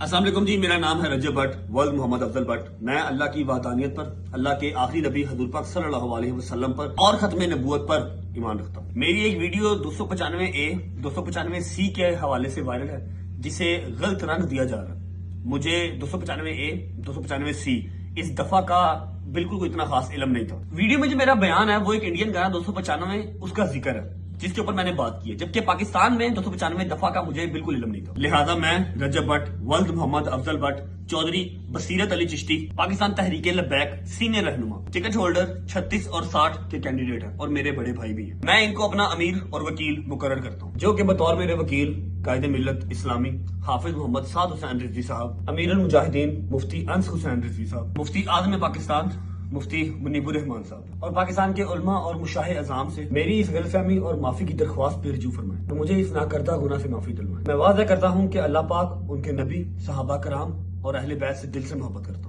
السلام علیکم جی، میرا نام ہے رجب بٹ ولد محمد افضل بٹ۔ میں اللہ کی وحدانیت پر، اللہ کے آخری نبی حضور پاک صلی اللہ علیہ وسلم پر اور ختم نبوت پر ایمان رکھتا ہوں۔ میری ایک ویڈیو 295A 295C کے حوالے سے وائرل ہے جسے غلط رنگ دیا جا رہا ہے۔ مجھے 295A 295C اس دفعہ کا بالکل کوئی اتنا خاص علم نہیں تھا۔ ویڈیو میں جو میرا بیان ہے وہ ایک انڈین گانا 295 اس کا ذکر ہے جس کے اوپر میں نے بات کی ہے، جبکہ پاکستان میں 295 دفعہ کا مجھے بالکل علم نہیں تھا۔ لہٰذا میں رجب بٹ ولد محمد افضل بٹ چودھری بصیرت علی چشتی پاکستان تحریک لبیک سینئر رہنما ٹکٹ ہولڈر 36 اور 60 کے کینڈیڈیٹ ہیں اور میرے بڑے بھائی بھی ہیں۔ میں ان کو اپنا امیر اور وکیل مقرر کرتا ہوں، جو کہ بطور میرے وکیل قائد ملت اسلامی حافظ محمد سعد حسین رضوی صاحب، امیر المجاہدین مفتی انس حسین رضوی صاحب، مفتی اعظم پاکستان مفتی منیب الرحمان صاحب، اور پاکستان کے علماء اور مشاہ اعظام سے میری اس غلط فہمی اور معافی کی درخواست پہ رجوع فرمائیں تو مجھے اس ناکردہ گناہ سے معافی دلوائیں۔ میں واضح کرتا ہوں کہ اللہ پاک، ان کے نبی، صحابہ کرام اور اہل بیت سے دل سے محبت کرتا ہوں۔